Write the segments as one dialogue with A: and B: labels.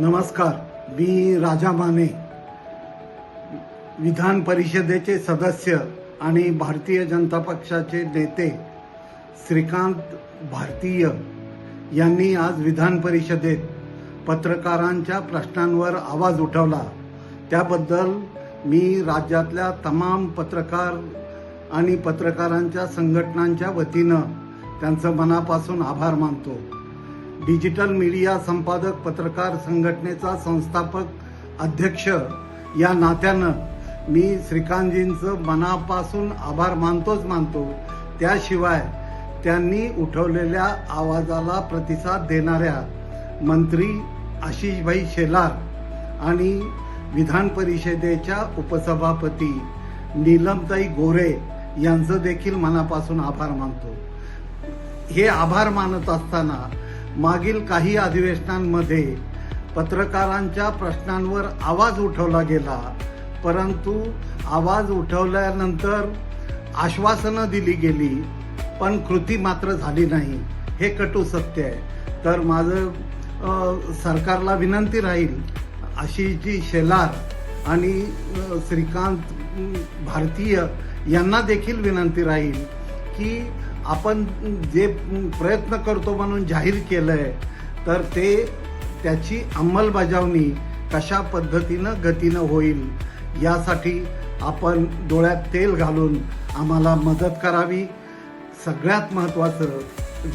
A: नमस्कार, मी राजा माने, विधान परिषदेचे सदस्य आणि भारतीय जनता पक्षाचे नेते श्रीकांत भारतीय यांनी आज विधान परिषदेत पत्रकारांच्या प्रश्नांवर आवाज उठवला. त्याबद्दल मी राज्यातल्या तमाम पत्रकार आणि पत्रकारांच्या संघटनांच्या वतीनं त्यांचं मनापासून आभार मानतो. डिजिटल मीडिया संपादक पत्रकार संघटनेचा संस्थापक अध्यक्ष या नात्यानं मी श्रीकांतजींचं मनापासून आभार मानतो. त्याशिवाय त्यांनी उठवलेल्या आवाजाला प्रतिसाद देणाऱ्या मंत्री आशिषभाई शेलार आणि विधान परिषदेच्या उपसभापती नीलमताई गोरे यांचं देखील मनापासून आभार मानतो. हे आभार मानत असताना मागील काही अधिवेशनांमध्ये पत्रकारांच्या प्रश्नांवर आवाज उठवला गेला, परंतु आवाज उठवल्यानंतर आश्वासनं दिली गेली, पण कृती मात्र झाली नाही. हे कटू सत्य आहे. तर माझं सरकारला विनंती राहील, आशिषजी शेलार आणि श्रीकांत भारतीय यांना देखील विनंती राहील की आपण जे प्रयत्न करतो म्हणून जाहीर केलंय, तर त्याची अंमलबजावणी कशा पद्धतीनं गतीनं होईल यासाठी आपण डोळ्यात तेल घालून आम्हाला मदत करावी. सगळ्यात महत्त्वाचं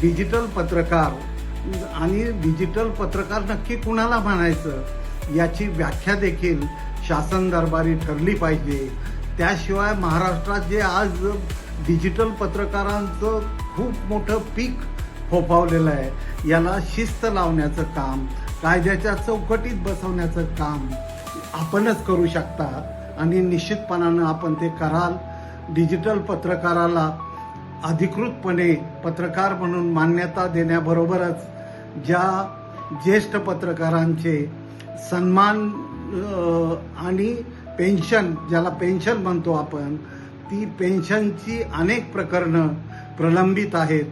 A: डिजिटल पत्रकार आणि डिजिटल पत्रकार नक्की कुणाला म्हणायचं याची व्याख्या देखील शासन दरबारी ठरली पाहिजे. त्याशिवाय महाराष्ट्रात जे आज डिजिटल पत्रकारांचं खूप मोठं पीक फोफावलेलं आहे, याला शिस्त लावण्याचं काम, कायद्याच्या चौकटीत बसवण्याचं काम आपणच करू शकता आणि निश्चितपणानं आपण ते कराल. डिजिटल पत्रकाराला अधिकृतपणे पत्रकार म्हणून मान्यता देण्याबरोबरच ज्या ज्येष्ठ पत्रकारांचे सन्मान आणि पेन्शन, ज्याला पेन्शन म्हणतो आपण, ती पेन्शनची अनेक प्रकरणं प्रलंबित आहेत,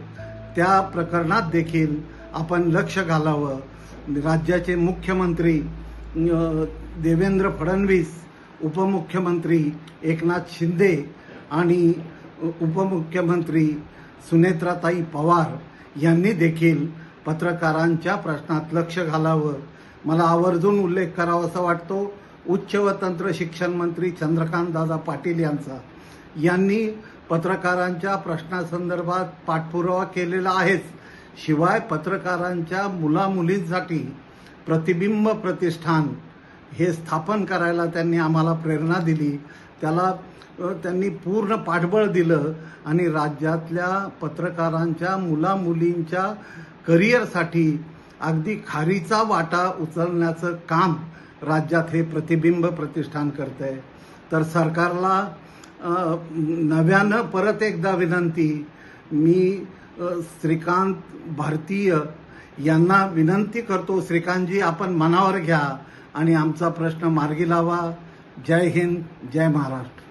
A: त्या प्रकरणात देखील आपण लक्ष घालावं. राज्याचे मुख्यमंत्री देवेंद्र फडणवीस, उपमुख्यमंत्री एकनाथ शिंदे आणि उपमुख्यमंत्री सुनेत्राताई पवार यांनी देखील पत्रकारांच्या प्रश्नात लक्ष घालावं. मला आवर्जून उल्लेख करावासा वाटतो उच्च व तंत्र शिक्षण मंत्री चंद्रकांत दादा पाटील यांनी पत्रकारांच्या प्रश्नासंदर्भात पाठपुरावा केलेला आहेच. शिवाय पत्रकारांच्या मुलामुलींसाठी प्रतिबिंब प्रतिष्ठान हे स्थापन करायला त्यांनी आम्हाला प्रेरणा दिली. त्याला त्यांनी पूर्ण पाठबळ दिलं आणि राज्यातल्या पत्रकारांच्या मुलामुलींच्या करिअरसाठी अगदी खारीचा वाटा उचलण्याचं काम राज्यात हे प्रतिबिंब प्रतिष्ठान करतंय. तर सरकारला नव्यानं परत एकदा विनंती, मी श्रीकांत भारतीय यांना विनंती करतो, श्रीकांतजी आपण मनावर घ्या आणि आमचा प्रश्न मार्गी लावा. जय हिंद, जय महाराष्ट्र.